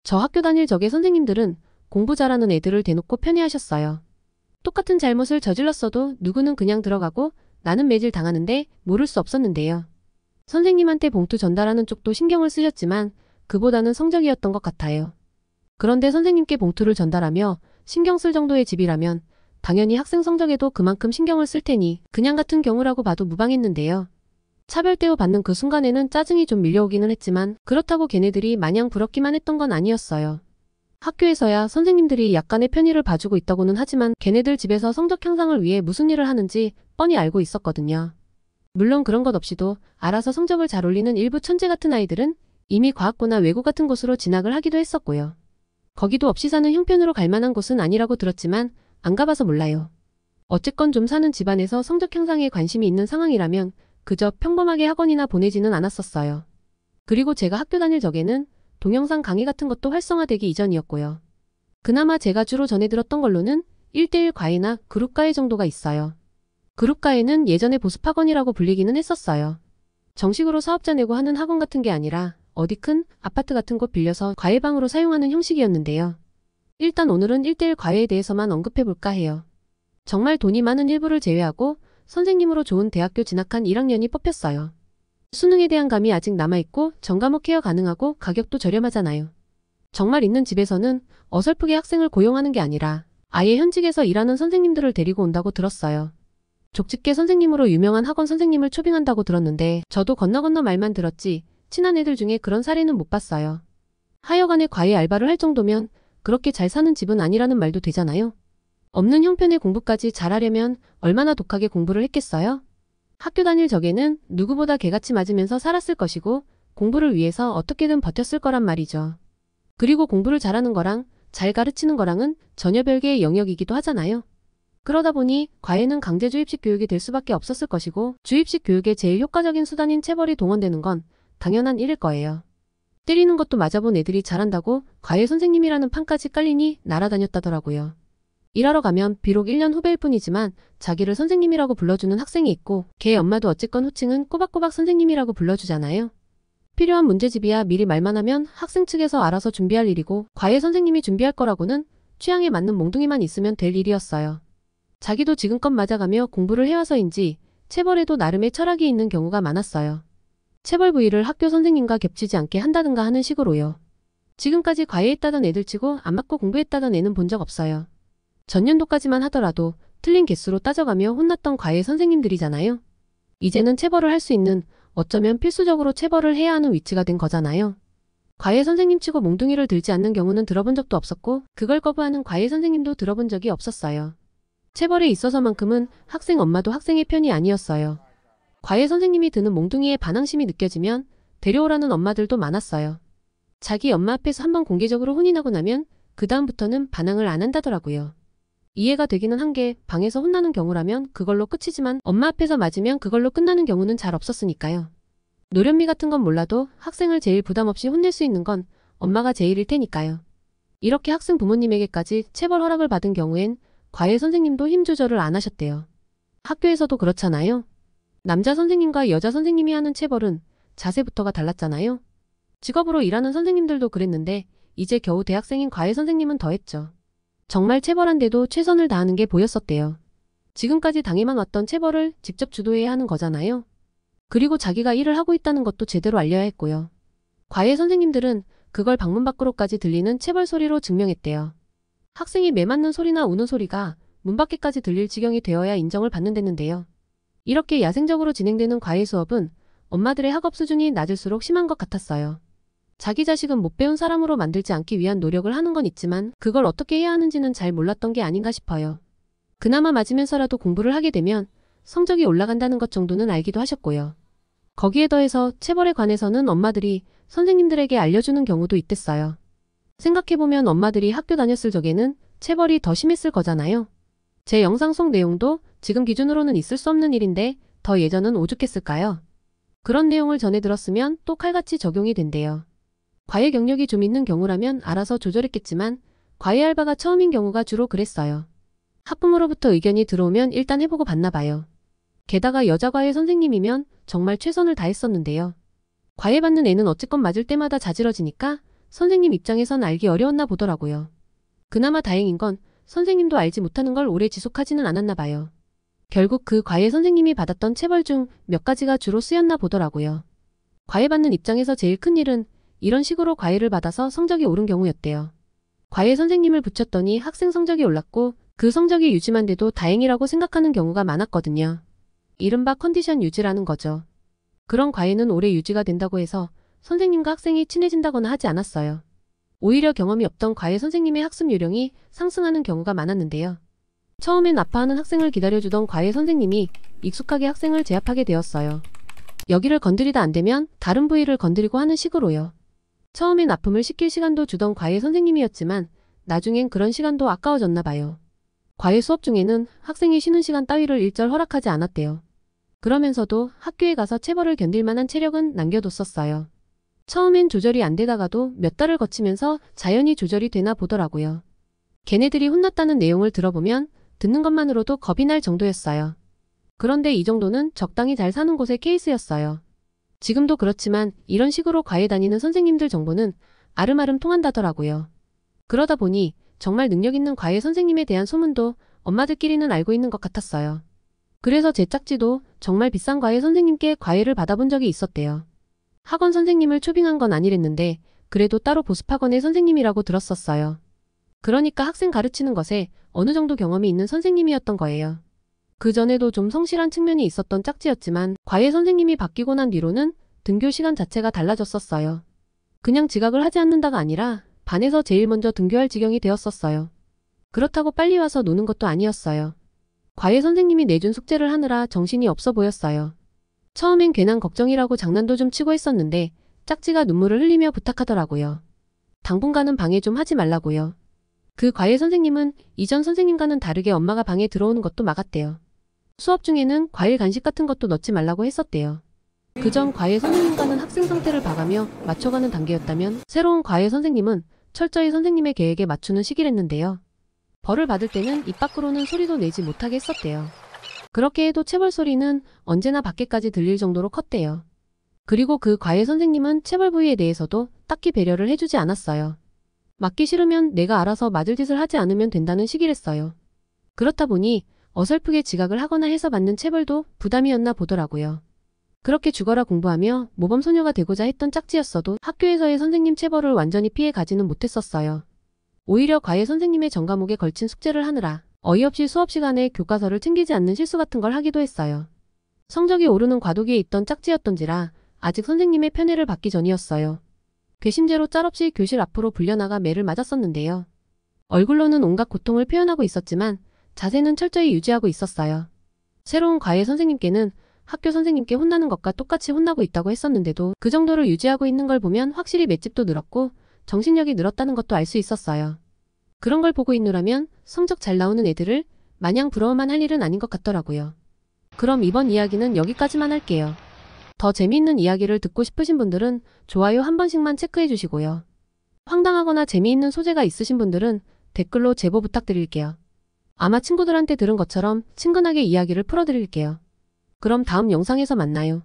저 학교 다닐 적의 선생님들은 공부 잘하는 애들을 대놓고 편애하셨어요. 똑같은 잘못을 저질렀어도 누구는 그냥 들어가고 나는 매질 당하는데 모를 수 없었는데요. 선생님한테 봉투 전달하는 쪽도 신경을 쓰셨지만 그보다는 성적이었던 것 같아요. 그런데 선생님께 봉투를 전달하며 신경 쓸 정도의 집이라면 당연히 학생 성적에도 그만큼 신경을 쓸 테니 그냥 같은 경우라고 봐도 무방했는데요. 차별 대우받는 그 순간에는 짜증이 좀 밀려오기는 했지만 그렇다고 걔네들이 마냥 부럽기만 했던 건 아니었어요. 학교에서야 선생님들이 약간의 편의를 봐주고 있다고는 하지만 걔네들 집에서 성적 향상을 위해 무슨 일을 하는지 뻔히 알고 있었거든요. 물론 그런 것 없이도 알아서 성적을 잘 올리는 일부 천재 같은 아이들은 이미 과학고나 외고 같은 곳으로 진학을 하기도 했었고요. 거기도 없이 사는 형편으로 갈 만한 곳은 아니라고 들었지만 안 가봐서 몰라요. 어쨌건 좀 사는 집안에서 성적 향상에 관심이 있는 상황이라면 그저 평범하게 학원이나 보내지는 않았었어요. 그리고 제가 학교 다닐 적에는 동영상 강의 같은 것도 활성화되기 이전이었고요. 그나마 제가 주로 전해 들었던 걸로는 1대1 과외나 그룹 과외 정도가 있어요. 그룹 과외는 예전에 보습학원이라고 불리기는 했었어요. 정식으로 사업자 내고 하는 학원 같은 게 아니라 어디 큰 아파트 같은 곳 빌려서 과외방으로 사용하는 형식이었는데요. 일단 오늘은 1대1 과외에 대해서만 언급해볼까 해요. 정말 돈이 많은 일부를 제외하고 선생님으로 좋은 대학교 진학한 1학년이 뽑혔어요. 수능에 대한 감이 아직 남아있고 전과목 케어 가능하고 가격도 저렴하잖아요. 정말 있는 집에서는 어설프게 학생을 고용하는 게 아니라 아예 현직에서 일하는 선생님들을 데리고 온다고 들었어요. 족집게 선생님으로 유명한 학원 선생님을 초빙한다고 들었는데 저도 건너 말만 들었지 친한 애들 중에 그런 사례는 못 봤어요. 하여간에 과외 알바를 할 정도면 그렇게 잘 사는 집은 아니라는 말도 되잖아요. 없는 형편의 공부까지 잘하려면 얼마나 독하게 공부를 했겠어요? 학교 다닐 적에는 누구보다 개같이 맞으면서 살았을 것이고 공부를 위해서 어떻게든 버텼을 거란 말이죠. 그리고 공부를 잘하는 거랑 잘 가르치는 거랑은 전혀 별개의 영역이기도 하잖아요. 그러다 보니 과외는 강제 주입식 교육이 될 수밖에 없었을 것이고 주입식 교육의 제일 효과적인 수단인 체벌이 동원되는 건 당연한 일일 거예요. 때리는 것도 맞아본 애들이 잘한다고 과외 선생님이라는 판까지 깔리니 날아다녔다더라고요. 일하러 가면 비록 1년 후배일 뿐이지만 자기를 선생님이라고 불러주는 학생이 있고 걔 엄마도 어쨌건 호칭은 꼬박꼬박 선생님이라고 불러주잖아요. 필요한 문제집이야 미리 말만 하면 학생 측에서 알아서 준비할 일이고 과외 선생님이 준비할 거라고는 취향에 맞는 몽둥이만 있으면 될 일이었어요. 자기도 지금껏 맞아가며 공부를 해와서인지 체벌에도 나름의 철학이 있는 경우가 많았어요. 체벌 부위를 학교 선생님과 겹치지 않게 한다든가 하는 식으로요. 지금까지 과외했다던 애들 치고 안 맞고 공부했다던 애는 본 적 없어요. 전년도까지만 하더라도 틀린 개수로 따져가며 혼났던 과외 선생님들이잖아요. 이제는 체벌을 할 수 있는 어쩌면 필수적으로 체벌을 해야 하는 위치가 된 거잖아요. 과외 선생님 치고 몽둥이를 들지 않는 경우는 들어본 적도 없었고 그걸 거부하는 과외 선생님도 들어본 적이 없었어요. 체벌에 있어서만큼은 학생 엄마도 학생의 편이 아니었어요. 과외 선생님이 드는 몽둥이에 반항심이 느껴지면 데려오라는 엄마들도 많았어요. 자기 엄마 앞에서 한번 공개적으로 혼인하고 나면 그 다음부터는 반항을 안 한다더라고요. 이해가 되기는 한 게 방에서 혼나는 경우라면 그걸로 끝이지만 엄마 앞에서 맞으면 그걸로 끝나는 경우는 잘 없었으니까요. 노련미 같은 건 몰라도 학생을 제일 부담 없이 혼낼 수 있는 건 엄마가 제일일 테니까요. 이렇게 학생 부모님에게까지 체벌 허락을 받은 경우엔 과외 선생님도 힘 조절을 안 하셨대요. 학교에서도 그렇잖아요. 남자 선생님과 여자 선생님이 하는 체벌은 자세부터가 달랐잖아요. 직업으로 일하는 선생님들도 그랬는데 이제 겨우 대학생인 과외 선생님은 더했죠. 정말 체벌한데도 최선을 다하는 게 보였었대요. 지금까지 당해만 왔던 체벌을 직접 주도해야 하는 거잖아요. 그리고 자기가 일을 하고 있다는 것도 제대로 알려야 했고요. 과외 선생님들은 그걸 방문 밖으로까지 들리는 체벌 소리로 증명했대요. 학생이 매맞는 소리나 우는 소리가 문 밖에까지 들릴 지경이 되어야 인정을 받는다는데요. 이렇게 야생적으로 진행되는 과외 수업은 엄마들의 학업 수준이 낮을수록 심한 것 같았어요. 자기 자식은 못 배운 사람으로 만들지 않기 위한 노력을 하는 건 있지만 그걸 어떻게 해야 하는지는 잘 몰랐던 게 아닌가 싶어요. 그나마 맞으면서라도 공부를 하게 되면 성적이 올라간다는 것 정도는 알기도 하셨고요. 거기에 더해서 체벌에 관해서는 엄마들이 선생님들에게 알려주는 경우도 있댔어요. 생각해보면 엄마들이 학교 다녔을 적에는 체벌이 더 심했을 거잖아요. 제 영상 속 내용도 지금 기준으로는 있을 수 없는 일인데 더 예전은 오죽했을까요? 그런 내용을 전해 들었으면 또 칼같이 적용이 된대요. 과외 경력이 좀 있는 경우라면 알아서 조절했겠지만 과외 알바가 처음인 경우가 주로 그랬어요. 학부모로부터 의견이 들어오면 일단 해보고 봤나 봐요. 게다가 여자 과외 선생님이면 정말 최선을 다했었는데요. 과외 받는 애는 어쨌건 맞을 때마다 자지러지니까 선생님 입장에선 알기 어려웠나 보더라고요. 그나마 다행인 건 선생님도 알지 못하는 걸 오래 지속하지는 않았나 봐요. 결국 그 과외 선생님이 받았던 체벌 중 몇 가지가 주로 쓰였나 보더라고요. 과외받는 입장에서 제일 큰 일은 이런 식으로 과외를 받아서 성적이 오른 경우였대요. 과외 선생님을 붙였더니 학생 성적이 올랐고 그 성적이 유지만 돼도 다행이라고 생각하는 경우가 많았거든요. 이른바 컨디션 유지라는 거죠. 그런 과외는 오래 유지가 된다고 해서 선생님과 학생이 친해진다거나 하지 않았어요. 오히려 경험이 없던 과외 선생님의 학습 요령이 상승하는 경우가 많았는데요. 처음엔 아파하는 학생을 기다려주던 과외 선생님이 익숙하게 학생을 제압하게 되었어요. 여기를 건드리다 안 되면 다른 부위를 건드리고 하는 식으로요. 처음엔 아픔을 식힐 시간도 주던 과외 선생님이었지만 나중엔 그런 시간도 아까워졌나 봐요. 과외 수업 중에는 학생이 쉬는 시간 따위를 일절 허락하지 않았대요. 그러면서도 학교에 가서 체벌을 견딜 만한 체력은 남겨뒀었어요. 처음엔 조절이 안 되다가도 몇 달을 거치면서 자연히 조절이 되나 보더라고요. 걔네들이 혼났다는 내용을 들어보면 듣는 것만으로도 겁이 날 정도였어요. 그런데 이 정도는 적당히 잘 사는 곳의 케이스였어요. 지금도 그렇지만 이런 식으로 과외 다니는 선생님들 정보는 아름아름 통한다더라고요. 그러다 보니 정말 능력 있는 과외 선생님에 대한 소문도 엄마들끼리는 알고 있는 것 같았어요. 그래서 제 짝지도 정말 비싼 과외 선생님께 과외를 받아본 적이 있었대요. 학원 선생님을 초빙한 건 아니랬는데 그래도 따로 보습학원의 선생님이라고 들었었어요. 그러니까 학생 가르치는 것에 어느 정도 경험이 있는 선생님이었던 거예요. 그 전에도 좀 성실한 측면이 있었던 짝지였지만 과외 선생님이 바뀌고 난 뒤로는 등교 시간 자체가 달라졌었어요. 그냥 지각을 하지 않는다가 아니라 반에서 제일 먼저 등교할 지경이 되었었어요. 그렇다고 빨리 와서 노는 것도 아니었어요. 과외 선생님이 내준 숙제를 하느라 정신이 없어 보였어요. 처음엔 괜한 걱정이라고 장난도 좀 치고 했었는데 짝지가 눈물을 흘리며 부탁하더라고요. 당분간은 방해 좀 하지 말라고요. 그 과외 선생님은 이전 선생님과는 다르게 엄마가 방에 들어오는 것도 막았대요. 수업 중에는 과일 간식 같은 것도 넣지 말라고 했었대요. 그전 과외 선생님과는 학생 상태를 봐가며 맞춰가는 단계였다면 새로운 과외 선생님은 철저히 선생님의 계획에 맞추는 시기랬는데요. 벌을 받을 때는 입 밖으로는 소리도 내지 못하게 했었대요. 그렇게 해도 체벌 소리는 언제나 밖에까지 들릴 정도로 컸대요. 그리고 그 과외 선생님은 체벌 부위에 대해서도 딱히 배려를 해주지 않았어요. 맞기 싫으면 내가 알아서 맞을 짓을 하지 않으면 된다는 식이랬어요. 그렇다 보니 어설프게 지각을 하거나 해서 받는 체벌도 부담이었나 보더라고요. 그렇게 죽어라 공부하며 모범소녀가 되고자 했던 짝지였어도 학교에서의 선생님 체벌을 완전히 피해 가지는 못했었어요. 오히려 과외 선생님의 전 과목에 걸친 숙제를 하느라 어이없이 수업 시간에 교과서를 챙기지 않는 실수 같은 걸 하기도 했어요. 성적이 오르는 과도기에 있던 짝지였던지라 아직 선생님의 편애를 받기 전이었어요. 괘씸죄로 짤없이 교실 앞으로 불려나가 매를 맞았었는데요. 얼굴로는 온갖 고통을 표현하고 있었지만 자세는 철저히 유지하고 있었어요. 새로운 과외 선생님께는 학교 선생님께 혼나는 것과 똑같이 혼나고 있다고 했었는데도 그 정도를 유지하고 있는 걸 보면 확실히 맷집도 늘었고 정신력이 늘었다는 것도 알 수 있었어요. 그런 걸 보고 있노라면 성적 잘 나오는 애들을 마냥 부러워만 할 일은 아닌 것 같더라고요. 그럼 이번 이야기는 여기까지만 할게요. 더 재미있는 이야기를 듣고 싶으신 분들은 좋아요 한 번씩만 체크해 주시고요. 황당하거나 재미있는 소재가 있으신 분들은 댓글로 제보 부탁드릴게요. 아마 친구들한테 들은 것처럼 친근하게 이야기를 풀어드릴게요. 그럼 다음 영상에서 만나요.